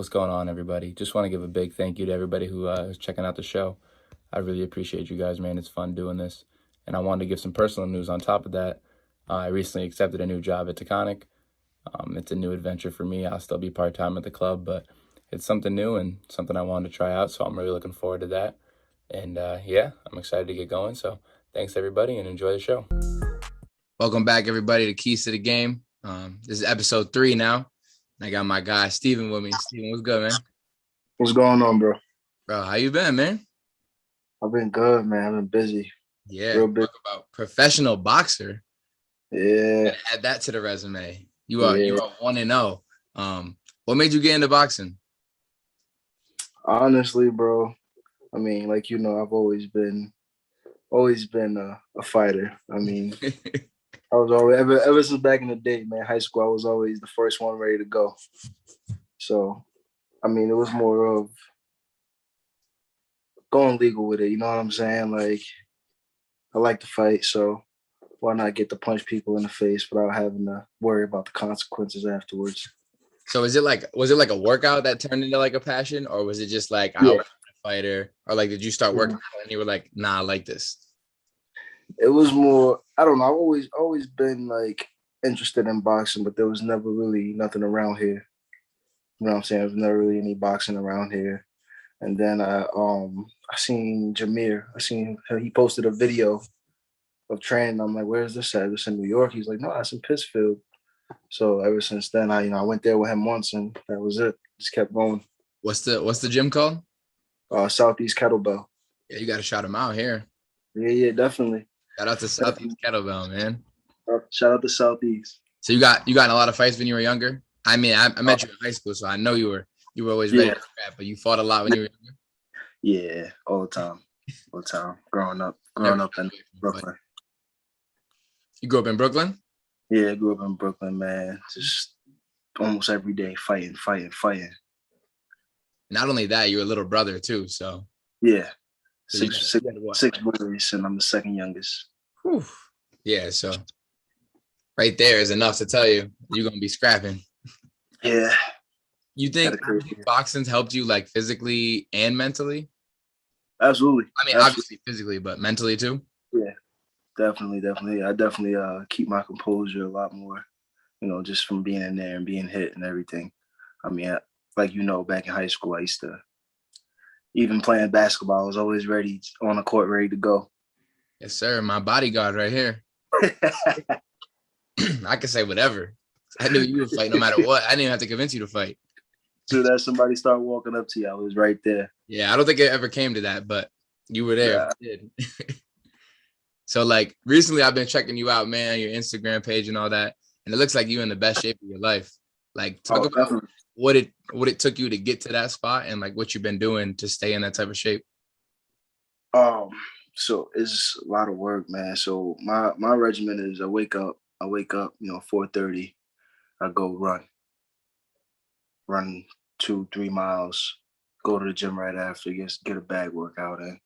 What's going on, everybody? Just want to give a big thank you to everybody who is checking out the show. I really appreciate you guys, man. It's fun doing this. And I wanted to give some personal news on top of that. I recently accepted a new job at Taconic. It's a new adventure for me. I'll still be part-time at the club, but it's something new and something I wanted to try out, so I'm really looking forward to that. And yeah, I'm excited to get going. So thanks, everybody, and enjoy the show. Welcome back, everybody, to Keys to the Game. This is episode 3 now. I got my guy, Steven, with me. Steven, what's good, man? What's going on, bro? Bro, how you been, man? I've been good, man. I've been busy. Yeah, real busy. Talk about professional boxer. Yeah. Add that to the resume. You are 1-0. What made you get into boxing? Honestly, bro, I mean, like, I've always been a fighter. I mean, I was always ever since back in the day, man, high school, I was always the first one ready to go. So, I mean, it was more of going legal with it. You know what I'm saying? Like, I like to fight, so why not get to punch people in the face without having to worry about the consequences afterwards? So was it like a workout that turned into like a passion, or was it just like I was a fighter, or like did you start working out and you were like, nah, I like this? It was more, I don't know, I've always been like interested in boxing, but there was never really nothing around here. You know what I'm saying? There was never really any boxing around here. And then I seen Jameer. He posted a video of training. I'm like, where's this at? It's in New York. He's like, no, it's in Pittsfield. So ever since then, I went there with him once, and that was it. Just kept going. What's the gym called? Southeast Kettlebell. Yeah, you got to shout him out here. Yeah, definitely. Shout out to Southeast Kettlebell, man. Shout out to Southeast. So you got in a lot of fights when you were younger? I mean, I met you in high school, so I know you were always ready to scrap, but you fought a lot when you were younger? Yeah, all the time. Growing up in Brooklyn. You grew up in Brooklyn? Yeah, I grew up in Brooklyn, man. Just almost every day fighting. Not only that, you're a little brother too, so. Yeah. Six boys, and I'm the second youngest. Whew. Yeah, so right there is enough to tell you you're going to be scrapping. Yeah. You think boxing's helped you like physically and mentally? Absolutely. I mean, obviously physically, but mentally too? Yeah, definitely. I definitely keep my composure a lot more, just from being in there and being hit and everything. I mean, back in high school, I used to, even playing basketball, I was always ready on the court, ready to go. Yes, sir. My bodyguard right here. I could say whatever. I knew you would fight no matter what. I didn't even have to convince you to fight. So that somebody started walking up to you, I was right there. Yeah, I don't think it ever came to that, but you were there. Yeah. So, like, recently I've been checking you out, man, your Instagram page and all that, and it looks like you're in the best shape of your life. Like, talk about definitely what it took you to get to that spot and, like, what you've been doing to stay in that type of shape. So it's a lot of work, man. So my regimen is I wake up, 4:30, I go run 2-3 miles, go to the gym right after, get a bag workout in,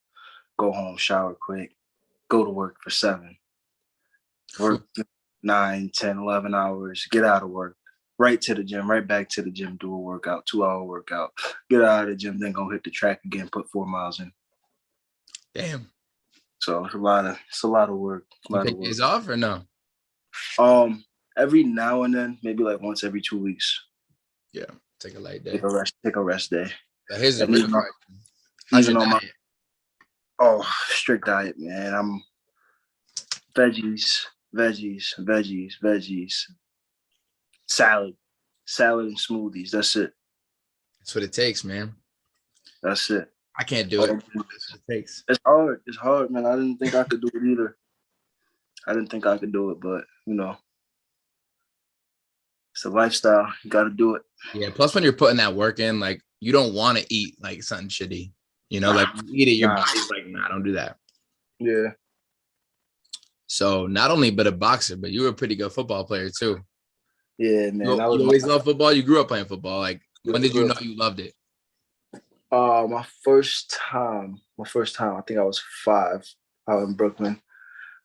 go home, shower quick, go to work for 7, work 9, 10, 11 hours, get out of work, right to the gym, right back to the gym, do a workout, 2-hour workout, get out of the gym, then go hit the track again, put 4 miles in. Damn. So it's a lot of work. You take days off or no? Every now and then, maybe like once every 2 weeks. Yeah, take a light day. Take a rest day. Here's a real question. How's your diet? Strict diet, man. I'm veggies, salad and smoothies. That's it. That's what it takes, man. That's it. I can't do it. That's what it takes. It's hard, man. I didn't think I could do it either. I didn't think I could do it, but it's a lifestyle. You got to do it. Yeah. Plus, when you're putting that work in, like, you don't want to eat like something shitty. Like you eat it, your body's like, nah, don't do that. Yeah. So not only but a boxer, but you were a pretty good football player too. Yeah, man. You always loved football. You grew up playing football. Like, when did you know you loved it? My first time, I think I was 5 out in Brooklyn.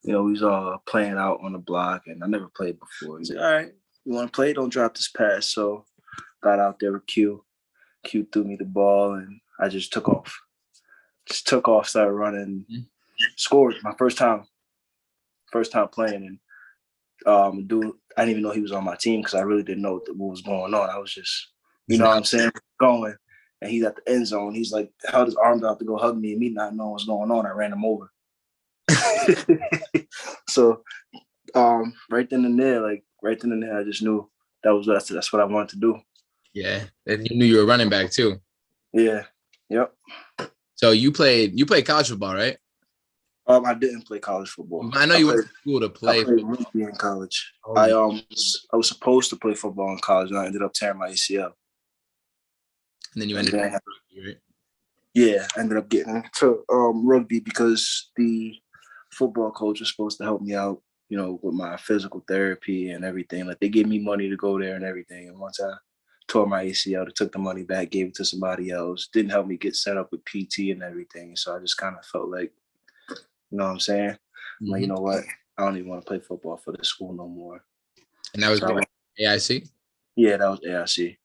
We was all playing out on the block, and I never played before. He's like, all right, you want to play? Don't drop this pass. So got out there with Q Q threw me the ball, and I just took off. Started running, scored my first time playing, and dude, I didn't even know he was on my team because I really didn't know what was going on. I was just, you know what I'm saying, going, and he's at the end zone. He's like held his arms out to go hug me, and me not knowing what's going on, I ran him over. So, right then and there, I just knew that's what I wanted to do. Yeah, and you knew you were running back too. Yeah. Yep. So you played college football, right? I didn't play college football. I know you went to school to play. I played rugby in college. I was supposed to play football in college, and I ended up tearing my ACL. And then you ended up rugby, right? Yeah, I ended up getting into rugby because the football coach was supposed to help me out, with my physical therapy and everything. Like, they gave me money to go there and everything. And once I tore my ACL, they took the money back, gave it to somebody else. Didn't help me get set up with PT and everything. So I just kind of felt like, you know what I'm saying? Mm-hmm. Like, you know what? I don't even want to play football for the school no more. And that was AIC? Yeah, that was AIC.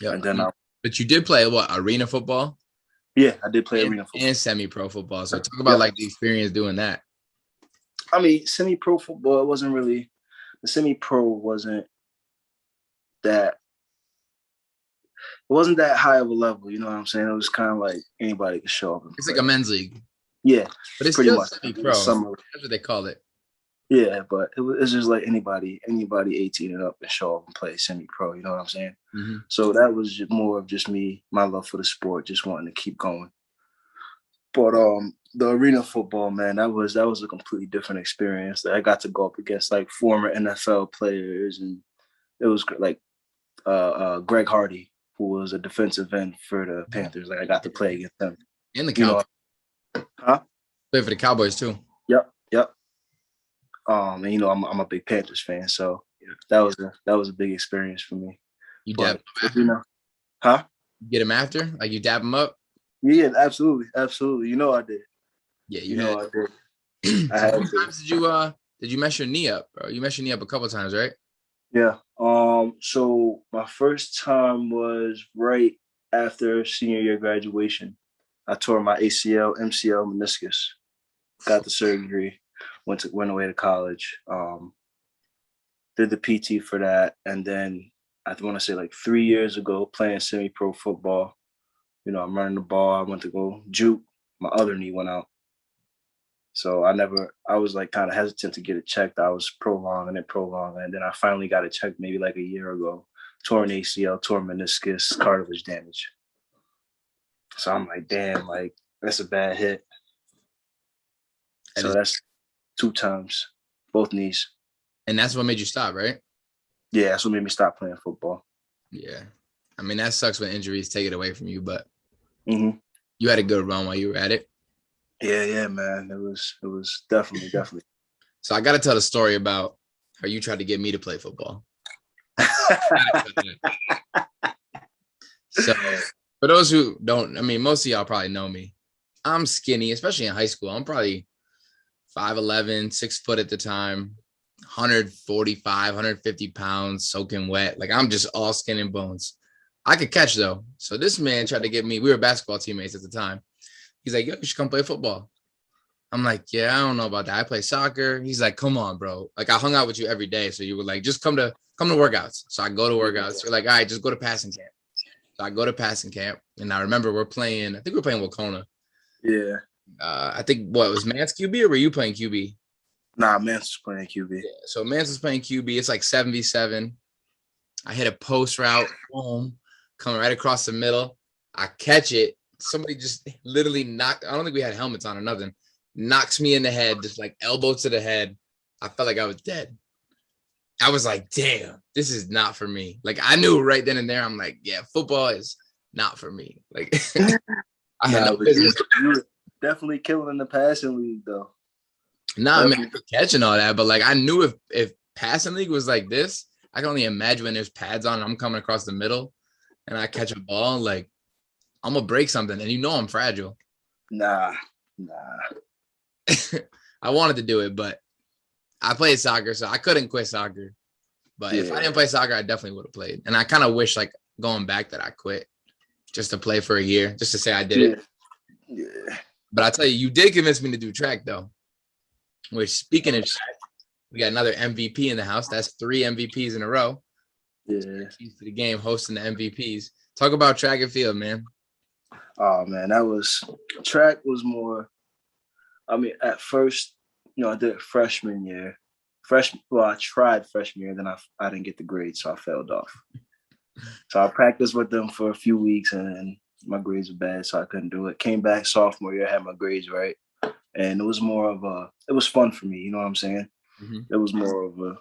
Yeah. And then but you did play what, arena football? Yeah, I did play arena football. And semi-pro football. So talk about like the experience doing that. I mean, semi-pro football, the semi-pro wasn't that high of a level, you know what I'm saying? It was kind of like anybody could show up. It's like a men's league. Yeah. But it's pretty much semi-pro. That's what they call it. Yeah, but it's just like anybody 18 and up and show up and play semi-pro, you know what I'm saying? Mm-hmm. So that was just more of just me, my love for the sport, just wanting to keep going. But the arena football, man, that was a completely different experience. I got to go up against like former NFL players, and it was like Greg Hardy, who was a defensive end for the Panthers. Like, I got to play against them. And the Cowboys. Huh? Play for the Cowboys too. Yep. And I'm a big Panthers fan, so that was a big experience for me. You dab him after? Huh? You get him after? Like, you dab him up? Yeah, absolutely. I did. Yeah, I did. How many times did you mess your knee up, bro? You messed your knee up a couple of times, right? Yeah. So my first time was right after senior year graduation. I tore my ACL, MCL, meniscus. Got the surgery. Went away to college. Did the PT for that, and then I want to say like 3 years ago, playing semi-pro football. I'm running the ball. I went to go juke. My other knee went out. So I was like kind of hesitant to get it checked. I was prolonging, and then I finally got it checked maybe like a year ago. Torn ACL, torn meniscus, cartilage damage. So I'm like, damn, like that's a bad hit. So that's 2 times, both knees. And that's what made you stop, right? Yeah, that's what made me stop playing football. Yeah. I mean, that sucks when injuries take it away from you, but you had a good run while you were at it. Yeah, man. It was definitely. So I got to tell the story about how you tried to get me to play football. So for those who don't, I mean, most of y'all probably know me. I'm skinny, especially in high school. I'm probably 5'11", 6 foot at the time, 145, 150 pounds, soaking wet. Like, I'm just all skin and bones. I could catch, though. So this man tried to get me. We were basketball teammates at the time. He's like, yo, you should come play football. I'm like, yeah, I don't know about that. I play soccer. He's like, come on, bro. Like, I hung out with you every day. So you were like, just come to workouts. So I go to workouts. You're like, all right, just go to passing camp. So I go to passing camp. And I remember we're playing Wacona. Yeah. I think, was Mance QB or were you playing QB? Nah, Mance was playing QB. Yeah, so Mance was playing QB. It's like 7v7. I hit a post route, boom, coming right across the middle. I catch it. Somebody just literally knocked. I don't think we had helmets on or nothing. Knocks me in the head, just like elbow to the head. I felt like I was dead. I was like, damn, this is not for me. Like, I knew right then and there. I'm like, yeah, football is not for me. Like, I had no business. You were definitely killing in the passing league, though. Nah, man, catching all that, but like, I knew if passing league was like this, I can only imagine when there's pads on and I'm coming across the middle and I catch a ball, like, I'm gonna break something, and I'm fragile. Nah. I wanted to do it, but I played soccer, so I couldn't quit soccer. But if I didn't play soccer, I definitely would have played. And I kind of wish, like, going back that I quit. just to play for a year, just to say I did it. Yeah. But I tell you, you did convince me to do track though. Which, speaking of track, we got another MVP in the house. That's 3 MVPs in a row. Yeah. Keys to the game, hosting the MVPs. Talk about track and field, man. Oh man, track was more. I mean, at first, I did it freshman year. I tried freshman year, then I didn't get the grades, so I failed off. So I practiced with them for a few weeks, and then my grades were bad, so I couldn't do it. Came back sophomore year, had my grades right, and it was more of it was fun for me. You know what I'm saying? Mm-hmm. It was more of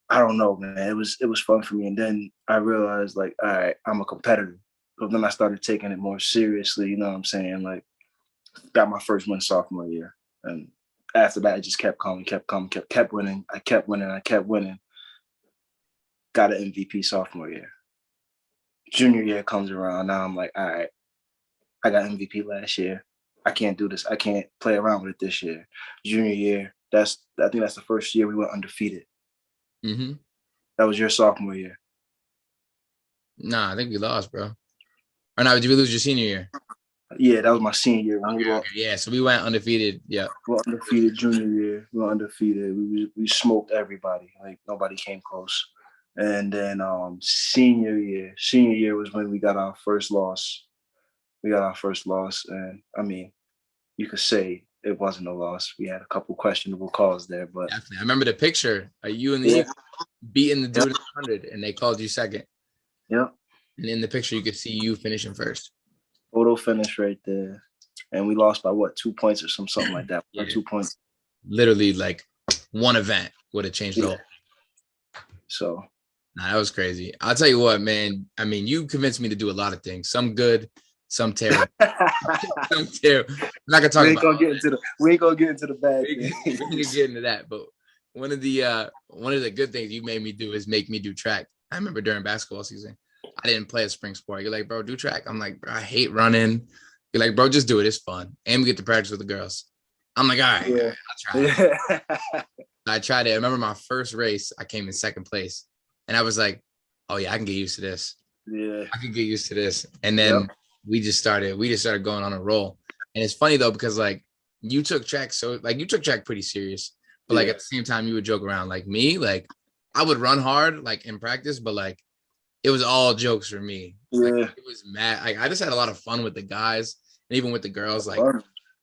I don't know, man. It was fun for me, and then I realized, like, all right, I'm a competitor. So then I started taking it more seriously. You know what I'm saying? Like, got my first win sophomore year, and after that, it just kept coming, kept winning. I kept winning. Got an MVP sophomore year. Junior year comes around. Now I'm like, all right, I got MVP last year. I can't do this. I can't play around with it this year. Junior year, I think that's the first year we went undefeated. Mm-hmm. That was your sophomore year. Nah, I think we lost, bro. Or no, did we lose your senior year? Yeah, that was my senior year. Okay. Yeah, so we went undefeated. Yeah. We were undefeated junior year. We were undefeated. We smoked everybody. Like, nobody came close. And then senior year was when we got our first loss. And I mean, you could say it wasn't a loss. We had a couple questionable calls there, but definitely. I remember the picture of you and the Eagles beating the dude in the 100, and they called you second. Yep. And in the picture, you could see you finishing first. Photo finish right there. And we lost by what, 2 points or something like that. Yeah. 2 points. Literally, like, one event would have changed the whole. So. Nah, that was crazy. I'll tell you what, man. I mean, you convinced me to do a lot of things. Some good, some terrible. Some terrible. I'm not gonna talk about. We ain't gonna get into the bad things. We can get into that. But one of the good things you made me do is make me do track. I remember during basketball season, I didn't play a spring sport. You're like, bro, do track. I'm like, bro, I hate running. You're like, bro, just do it. It's fun. And we get to practice with the girls. I'm like, all right, yeah. I'll try it. I tried it. I remember my first race, I came in second place. And I was like, oh yeah, I can get used to this. Yeah. I can get used to this. And then we just started going on a roll. And it's funny though, because like you took track pretty serious. But like at the same time, you would joke around. Like me, like I would run hard like in practice, but like it was all jokes for me. Yeah. Like, it was mad. Like I just had a lot of fun with the guys and even with the girls. Like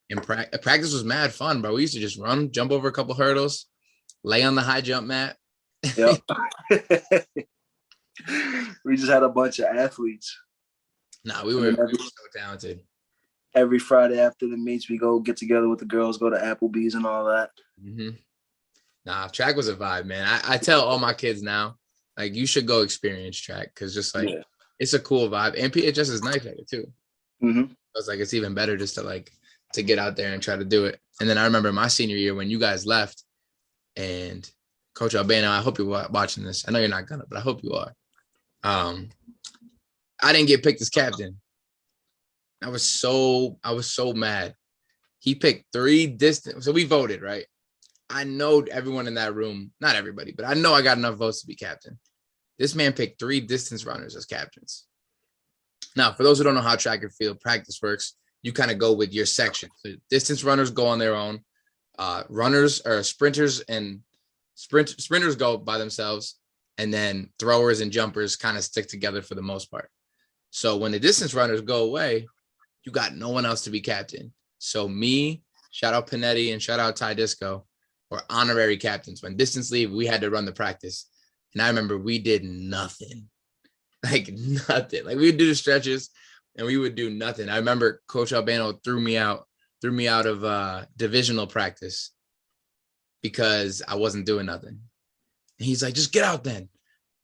in practice was mad fun, bro. We used to just run, jump over a couple hurdles, lay on the high jump mat. Yep. We just had a bunch of athletes. Nah, we were so talented. Every Friday after the meets, we go get together with the girls, go to Applebee's and all that. Mm-hmm. Nah, track was a vibe, man. I tell all my kids now, like, you should go experience track because just like it's a cool vibe. And PHS is nice at it too. Mm-hmm. I was like, it's even better just to get out there and try to do it. And then I remember my senior year when you guys left, and Coach Albano, I hope you're watching this. I know you're not gonna, but I hope you are. I didn't get picked as captain. I was so mad. He picked 3 distance. So we voted, right? I know everyone in that room, not everybody, but I know I got enough votes to be captain. This man picked 3 distance runners as captains. Now, for those who don't know how track and field practice works, you kind of go with your section. So distance runners go on their own. Runners or sprinters and sprinters go by themselves, and then throwers and jumpers kind of stick together for the most part. So when the distance runners go away, you got no one else to be captain. So me, shout out Panetti and shout out Ty Disco, were honorary captains. When distance leave, we had to run the practice. And I remember we did nothing. Like nothing. Like we would do the stretches and we would do nothing. I remember Coach Albano threw me out of divisional practice because I wasn't doing nothing. And he's like, just get out then.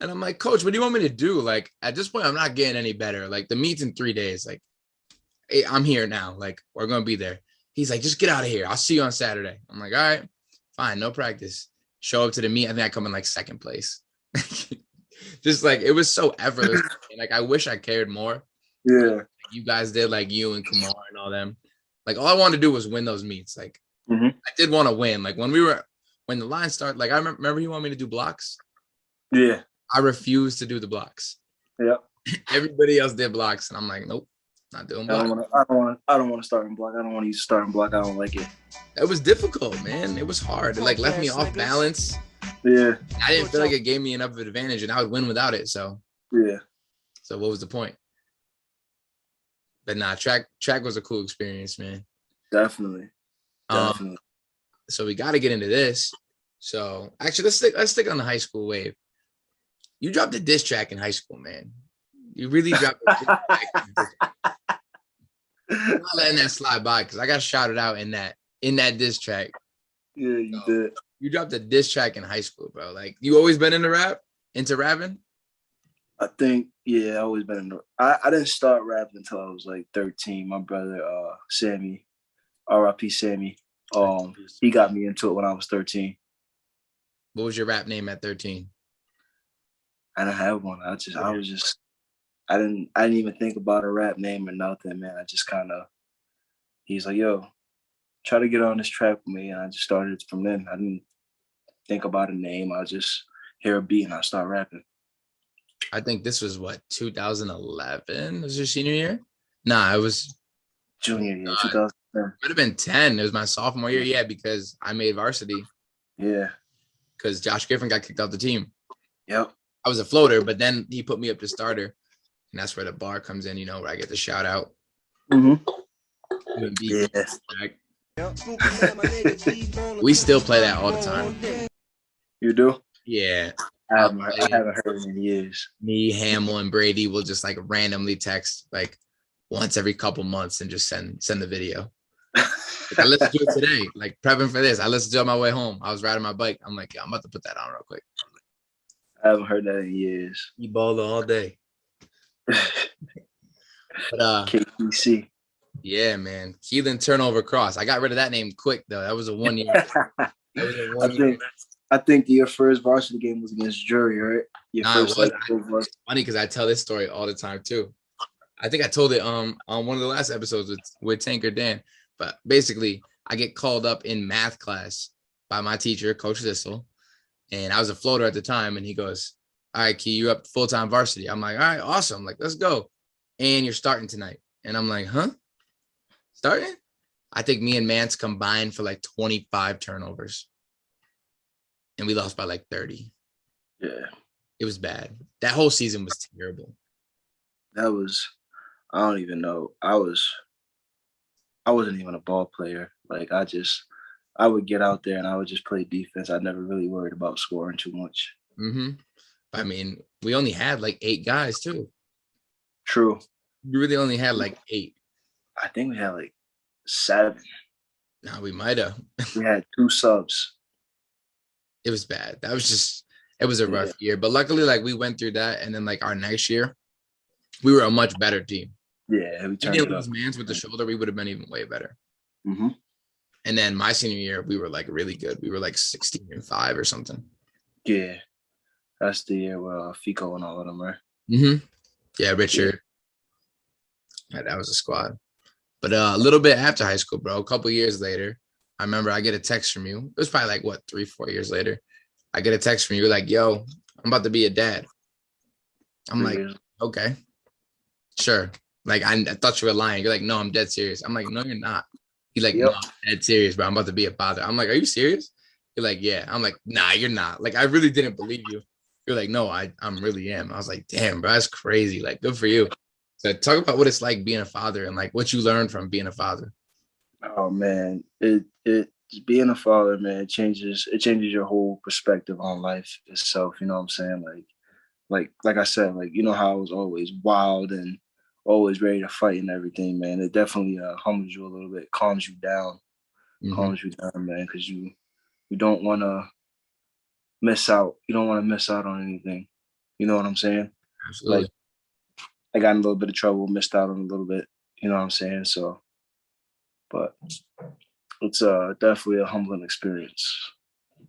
And I'm like, Coach, what do you want me to do? Like, at this point, I'm not getting any better. Like, the meet's in 3 days. Like, hey, I'm here now. Like, we're going to be there. He's like, just get out of here. I'll see you on Saturday. I'm like, all right, fine, no practice. Show up to the meet. I think I come in like second place. Just like, it was so effortless. Like, I wish I cared more. Yeah. Like, you guys did, like you and Kumar and all them. Like, all I wanted to do was win those meets. Like, I did want to win. Like, when the line started, like, I remember he wanted me to do blocks. Yeah. I refused to do the blocks. Yep. Everybody else did blocks, and I'm like, nope, not doing blocks. I don't want to start in block. I don't want to use starting block. I don't like it. It was difficult, man. It was hard. It like left me off balance. Yeah. I didn't feel like it gave me enough of an advantage, and I would win without it. So Yeah. So what was the point? But nah, track was a cool experience, man. Definitely. Definitely. So we got to get into this. So actually, let's stick on the high school wave. You dropped a diss track in high school, man. You really dropped a diss track. I'm not letting that slide by because I got shouted out in that diss track. Yeah, you did. You dropped a diss track in high school, bro. Like, you always been into rapping? I think, yeah, I always been in I didn't start rapping until I was like 13. My brother, Sammy, R.I.P. Sammy, he got me into it when I was 13. What was your rap name at 13? I didn't have one. I didn't even think about a rap name or nothing, man. I just kind of, he's like, yo, try to get on this track with me. And I just started from then. I didn't think about a name. I just hear a beat and I start rapping. I think this was 2011? Was your senior year? Nah, it was junior year, 2010. Would have been 10. It was my sophomore year. Yeah, because I made varsity. Yeah. Because Josh Griffin got kicked off the team. Yep. I was a floater, but then he put me up to starter. And that's where the bar comes in, where I get the shout out. Mm-hmm. Yeah. We still play that all the time. You do? Yeah. I haven't heard it in years. Me, Hamill, and Brady will just like randomly text like once every couple months and just send the video. Like, I listened to it today, like prepping for this. I listened to it on my way home. I was riding my bike. I'm like, yeah, I'm about to put that on real quick. I haven't heard that in years. You ball all day. But KPC. Yeah, man. Keelan Turnover Cross. I got rid of that name quick though. That was a 1 year. I think your first varsity game was against Jury, right? It's funny because I tell this story all the time too. I think I told it on one of the last episodes with Tanker Dan. But basically, I get called up in math class by my teacher, Coach Zissel. And I was a floater at the time. And he goes, all right, Key, you're up full-time varsity. I'm like, all right, awesome. Like, let's go. And you're starting tonight. And I'm like, huh? Starting? I think me and Mance combined for like 25 turnovers. And we lost by like 30. Yeah. It was bad. That whole season was terrible. I don't even know. I wasn't even a ball player. Like, I would get out there and I would just play defense. I never really worried about scoring too much. Mm-hmm. I mean, we only had like 8 guys too. True. We really only had like 8. I think we had like 7. No, we might have. We had 2 subs. It was bad. It was a rough year. But luckily, like, we went through that. And then like our next year, we were a much better team. Yeah. We didn't lose Mans with the shoulder. We would have been even way better. Mm-hmm. And then my senior year, we were like really good. We were like 16-5 or something. Yeah. That's the year where Fico and all of them, right? Mm-hmm. Yeah, Richard. Yeah, that was a squad. But a little bit after high school, bro, a couple years later, I remember I get a text from you. It was probably like, 3-4 years later. I get a text from you like, yo, I'm about to be a dad. I'm like, okay, sure. Like, I thought you were lying. You're like, no, I'm dead serious. I'm like, no, you're not. He's like, no, I'm dead serious, bro. I'm about to be a father. I'm like, are you serious? You're like, yeah. I'm like, nah, you're not. Like, I really didn't believe you. You're like, no, I'm really am. I was like, damn, bro, that's crazy. Like, good for you. So talk about what it's like being a father and like what you learned from being a father. Oh man, it being a father, man, it changes your whole perspective on life itself. You know what I'm saying? Like I said, like, you know how I was always wild and always ready to fight and everything, man. It definitely humbles you a little bit, calms you down, man, because you don't want to miss out. You don't want to miss out on anything. You know what I'm saying? Absolutely. Like, I got in a little bit of trouble, missed out on a little bit. You know what I'm saying? So, but it's definitely a humbling experience.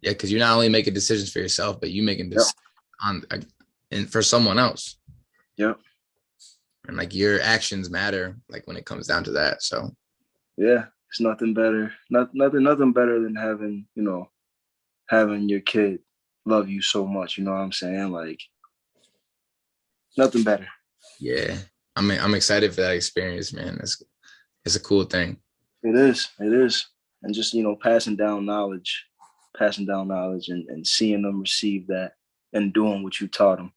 Yeah, because you're not only making decisions for yourself, but you making decisions and for someone else. Yep. And like your actions matter, like when it comes down to that. So yeah, it's nothing better. Nothing better than having your kid love you so much. You know what I'm saying? Like, nothing better. Yeah. I'm excited for that experience, man. It's a cool thing. It is. It is. And just, passing down knowledge and seeing them receive that and doing what you taught them.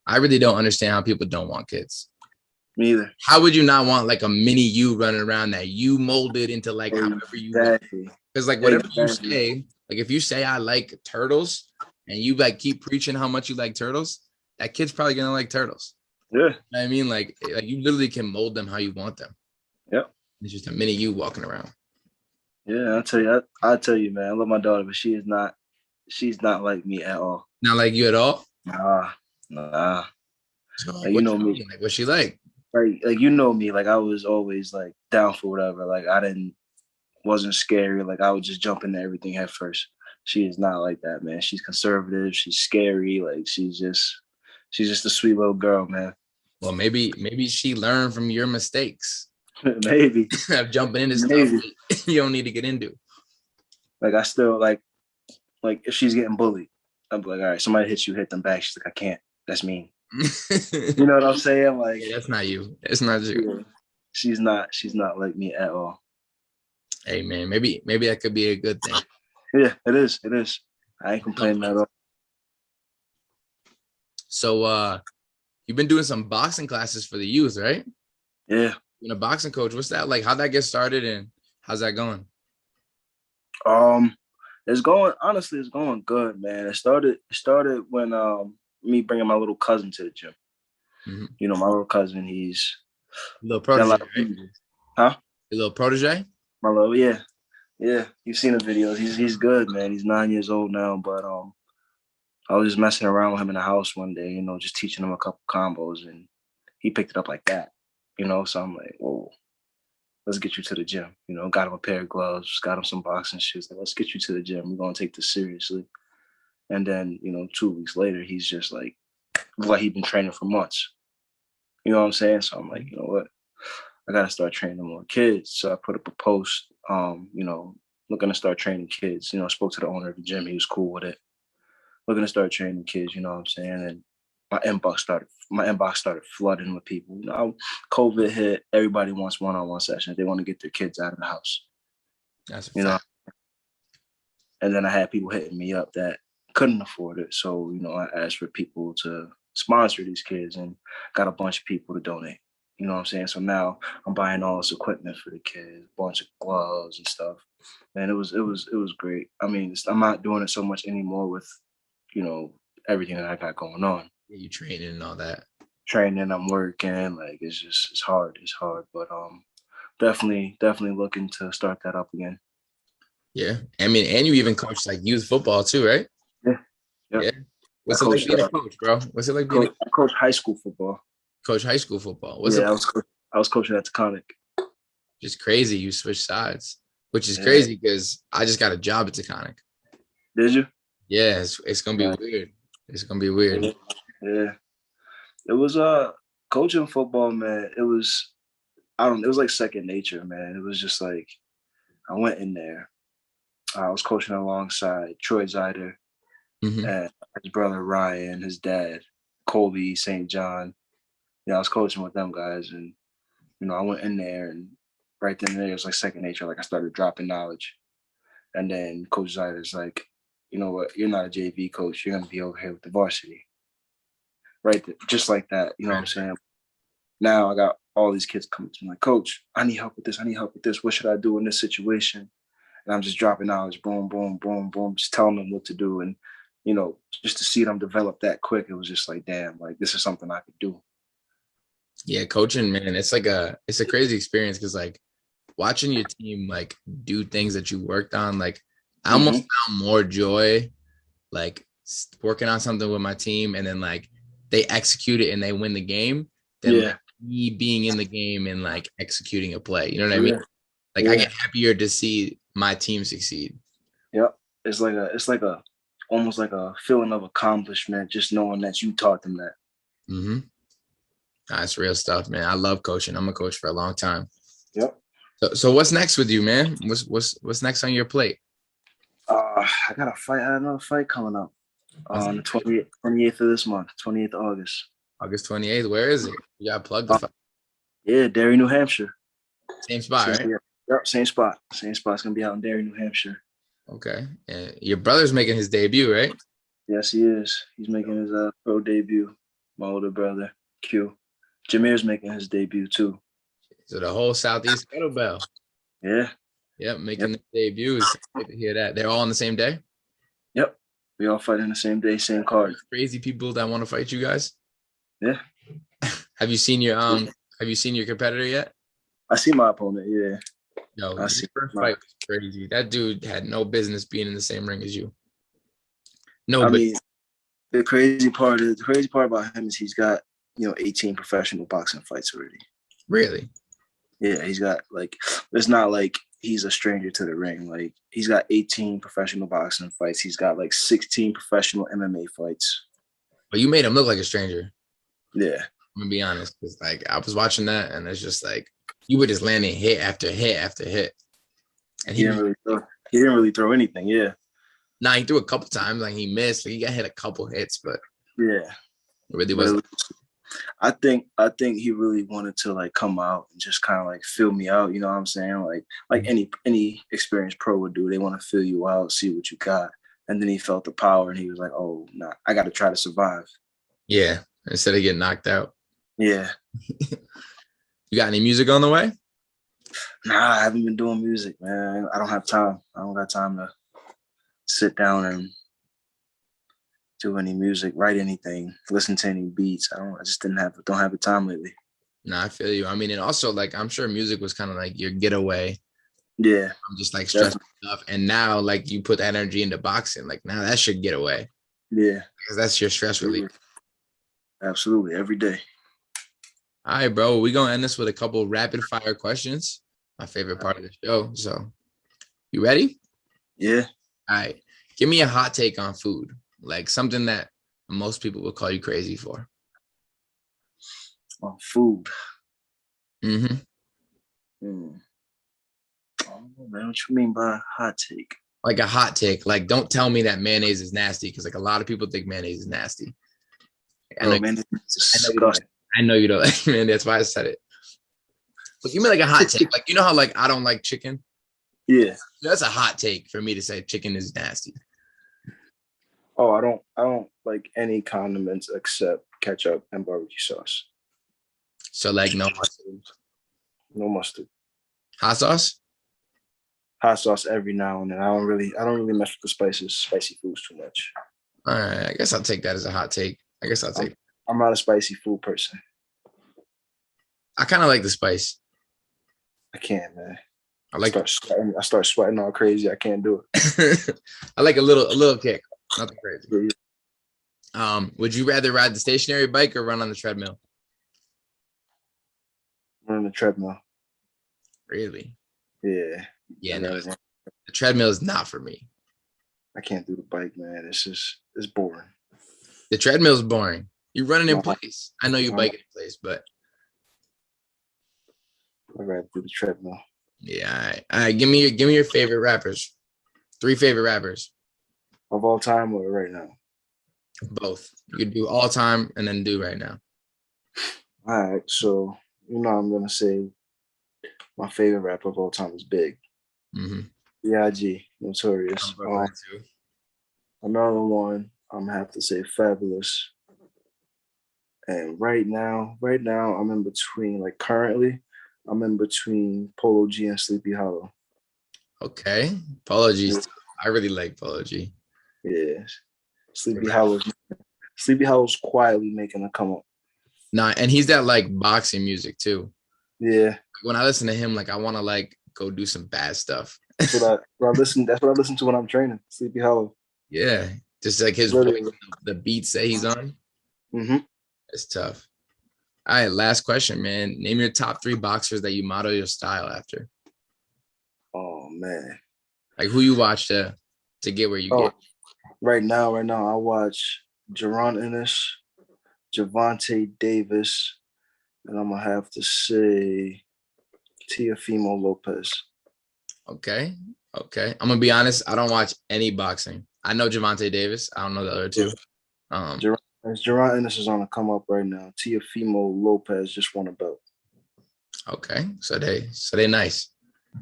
I really don't understand how people don't want kids. Me either. How would you not want like a mini you running around that you molded into like however you want? Exactly. Because like whatever you Exactly. say, like if you say I like turtles and you like keep preaching how much you like turtles, that kid's probably gonna like turtles. Yeah. You know what I mean? Like you literally can mold them how you want them. Yep. It's just a mini you walking around. Yeah, I'll tell you, man. I love my daughter, but she's not like me at all. Not like you at all? Nah. So Like, what you mean? Like what's she like? Like you know me, like I was always like down for whatever. Like wasn't scary. Like I would just jump into everything head first. She is not like that, man. She's conservative. She's scary. Like she's just a sweet little girl, man. Well, maybe she learned from your mistakes Maybe. of jumping into stuff you don't need to get into. Like I still like if she's getting bullied, I'm like, all right, somebody hits you, hit them back. She's like, I can't. That's mean. You know what I'm saying? Like, yeah, that's not you. It's not you. Yeah, she's not like me at all. Hey man, maybe that could be a good thing. Yeah, it is. It is. I ain't complaining at all. So you've been doing some boxing classes for the youth, right? Yeah. Being a boxing coach, what's that like? How'd that get started and how's that going? It's going good, man. It started when me bringing my little cousin to the gym. Mm-hmm. You know, my little cousin, he's a little protege, right? Huh? A little protege? My little, yeah. You've seen the videos. He's good, man. He's 9 years old now, but I was just messing around with him in the house one day, you know, just teaching him a couple combos, and he picked it up like that, you know. So I'm like, whoa, let's get you to the gym. You know, got him a pair of gloves, got him some boxing shoes. Like, let's get you to the gym. We're gonna take this seriously. And then, 2 weeks later, he's just like he'd been training for months. You know what I'm saying? So I'm like, you know what? I gotta start training more kids. So I put up a post, looking to start training kids. I spoke to the owner of the gym. He was cool with it. Looking to start training kids, you know what I'm saying? And my inbox started flooding with people. COVID hit, everybody wants one-on-one sessions. They want to get their kids out of the house. That's a fact. And then I had people hitting me up that couldn't afford it. So, I asked for people to sponsor these kids and got a bunch of people to donate. You know what I'm saying? So now I'm buying all this equipment for the kids, a bunch of gloves and stuff. And it was great. I mean, I'm not doing it so much anymore with, everything that I got going on. Yeah, you training and all that. Training, I'm working. Like it's hard. It's hard. But definitely looking to start that up again. Yeah. I mean, and you even coach like youth football too, right? Yeah. Yep. Yeah. What's it like being a coach, bro? What's it like being I coach high school football. Coach high school football. I was coaching at Taconic. Just crazy. You switched sides, which is crazy because I just got a job at Taconic. Did you? Yeah, it's gonna be weird. It's gonna be weird. Yeah. It was coaching football, man. It was like second nature, man. It was just like I went in there. I was coaching alongside Troy Zider and his brother Ryan, his dad, Colby St. John. I was coaching with them guys, and I went in there, and right then and there it was like second nature. Like I started dropping knowledge, and then Coach Zider's like, you know what? You're not a JV coach. You're gonna be over here with the varsity, right? Just like that. You know what I'm saying? Now I got all these kids coming to me like, Coach, I need help with this. I need help with this. What should I do in this situation? And I'm just dropping knowledge, boom, boom, boom, boom, just telling them what to do. And, just to see them develop that quick, it was just like, damn, like this is something I could do. Yeah, coaching, man, it's a crazy experience because like watching your team like do things that you worked on, like I almost found more joy like working on something with my team and then like they execute it and they win the game than like, me being in the game and like executing a play. You know what I mean? Like I get happier to see my team succeed. Yep. It's like a almost like a feeling of accomplishment just knowing that you taught them that. That's real stuff, man. I love coaching. I'm a coach for a long time. Yep. So what's next with you, man? What's next on your plate? I got another fight coming up on the 28th of this month, 28th of August. August 28th. Where is it? You got to plug the Uh, yeah, Derry, New Hampshire. same spot, right? Yep, same spot. Same spot's gonna be out in Derry, New Hampshire. Okay. And your brother's making his debut, right? Yes, he is. He's making his pro debut. My older brother, Q. Jameer's making his debut too. So the whole Southeast kettlebell. Yeah. Yep, making the debuts. Good to hear that. They're all on the same day? Yep. We all fighting the same day, same card. Crazy people that want to fight you guys. Yeah. Have you seen your competitor yet? I see my opponent, yeah. No, I your see first my- fight was crazy. That dude had no business being in the same ring as you. No, I but mean, the crazy part about him is he's got, 18 professional boxing fights already. really? Yeah, he's got it's not like he's a stranger to the ring. Like he's got 18 professional boxing fights. He's got 16 professional MMA fights. But you made him look like a stranger. Yeah. I'm gonna be honest, because I was watching that and it's just like you were just landing hit after hit after hit. And He didn't really throw anything, yeah. he threw a couple times, like he missed, like he got hit a couple hits, but Yeah. it really wasn't. I think he really wanted to come out and just kind of fill me out, you know what I'm saying? Like any experienced pro would do. They want to fill you out, see what you got. And then he felt the power and he was like, oh, nah, I got to try to survive. Yeah, instead of getting knocked out. Yeah. You got any music on the way? Nah, I haven't been doing music, man. I don't have time. I don't got time to sit down and do any music, write anything, listen to any beats. I just don't have the time lately. Nah, I feel you. I mean, and also I'm sure music was kind of like your getaway. Yeah. I'm just stressed stuff. And now you put that energy into boxing. Now that should get away. Yeah. Because that's your stress relief. Absolutely. Every day. All right, bro. We're going to end this with a couple rapid fire questions. My favorite part of the show. So you ready? Yeah. All right. Give me a hot take on food. Something that most people would call you crazy for. On food. Mm-hmm. Oh, man, what you mean by hot take? Like a hot take. Don't tell me that mayonnaise is nasty because a lot of people think mayonnaise is nasty. I know you don't like mayonnaise. That's why I said it. But give me a hot take. You know how I don't like chicken? Yeah. That's a hot take for me to say chicken is nasty. Oh, I don't like any condiments except ketchup and barbecue sauce. So no mustard. No mustard. Hot sauce? Hot sauce every now and then. I don't really mess with the spicy foods too much. All right. I guess I'll take that as a hot take. I'm not a spicy food person. I kind of like the spice. I can't, man. I start sweating all crazy. I can't do it. I like a little kick. Nothing crazy. Would you rather ride the stationary bike or run on the treadmill? Run on the treadmill. Really? Yeah. Yeah, no. The treadmill is not for me. I can't do the bike, man. It's boring. The treadmill is boring. You're running in place. I know you're biking in place, but I'd rather do the treadmill. Yeah. All right. Give me your favorite rappers. 3 favorite rappers. Of all time or right now? Both. You could do all time and then do right now. All right. So, I'm going to say my favorite rapper of all time is Big. Mm-hmm. B.I.G. Notorious. Another one, I'm going to have to say Fabulous. And right now, I'm in between, currently, I'm in between Polo G and Sleepy Hollow. Okay. Polo G. I really like Polo G. Yeah. Sleepy Hollow's quietly making a come up. Nah, and he's that boxing music too. Yeah. When I listen to him, I want to go do some bad stuff. That's what I listen to when I'm training. Sleepy Hollow. Yeah. Just his voice, the beats that he's on. Mm-hmm. It's tough. All right, last question, man. Name your top 3 boxers that you model your style after. Oh man. Who you watch to get where you get? Right now, I watch Jaron Ennis, Javante Davis, and I'm gonna have to say Teofimo Lopez. Okay. I'm gonna be honest. I don't watch any boxing. I know Javante Davis. I don't know the other 2. As Geron Ennis is on the come up right now. Teofimo Lopez just won a belt. Okay, so they nice.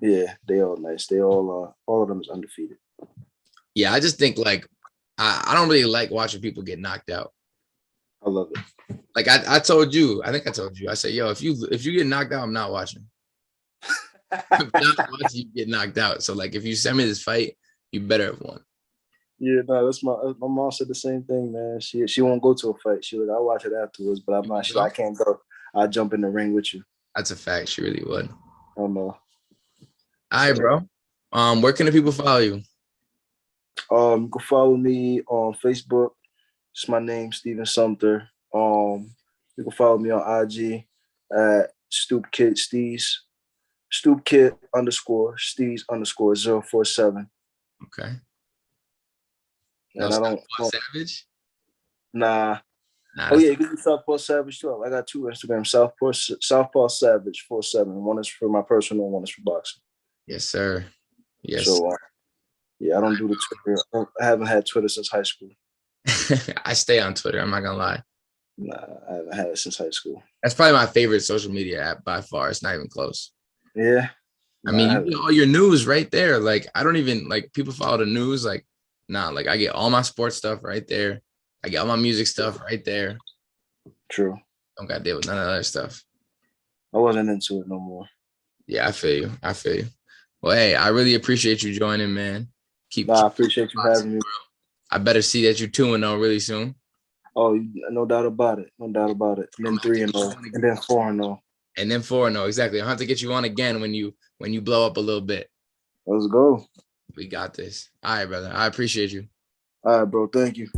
Yeah, they all nice. They all of them is undefeated. Yeah, I just think like I don't really like watching people get knocked out. I love it. Like I told you, I think I told you, I said, yo, if you get knocked out, I'm not watching. I'm not watching you get knocked out. So like if you send me this fight, you better have won. Yeah, no, that's my mom said the same thing, man. She won't go to a fight. She like, I'll watch it afterwards, but I'm not sure. I can't go. I'll jump in the ring with you. That's a fact. She really would. I don't know. All right, bro. Where can the people follow you? You can follow me on Facebook. It's my name, Steven Sumpter. You can follow me on IG at StoopKid Steez. StoopKid _ Steez _ 047. Okay. And I don't Savage? Nah. Nah, Oh yeah, you can do Southpaw Savage too. I got 2 Instagrams, Southpaw Savage 47. One is for my personal, one is for boxing. Yes, sir. Yes. So yeah, I don't do the Twitter. I haven't had Twitter since high school. I stay on Twitter. I'm not gonna lie. Nah, I haven't had it since high school. That's probably my favorite social media app by far. It's not even close. Yeah. I mean, you get all your news right there. Like, I don't even like people follow the news. Like, nah, like I get all my sports stuff right there. I get all my music stuff right there. True. Don't got to deal with none of that other stuff. I wasn't into it no more. Yeah, I feel you. I feel you. Well, hey, I really appreciate you joining, man. I appreciate you having me. I better see that you're 2-0 really soon. Oh, no doubt about it. No doubt about it. And then 3-0, and then 4-0. And then 4-0, exactly. I'll have to get you on again when you blow up a little bit. Let's go. We got this. All right, brother. I appreciate you. All right, bro. Thank you.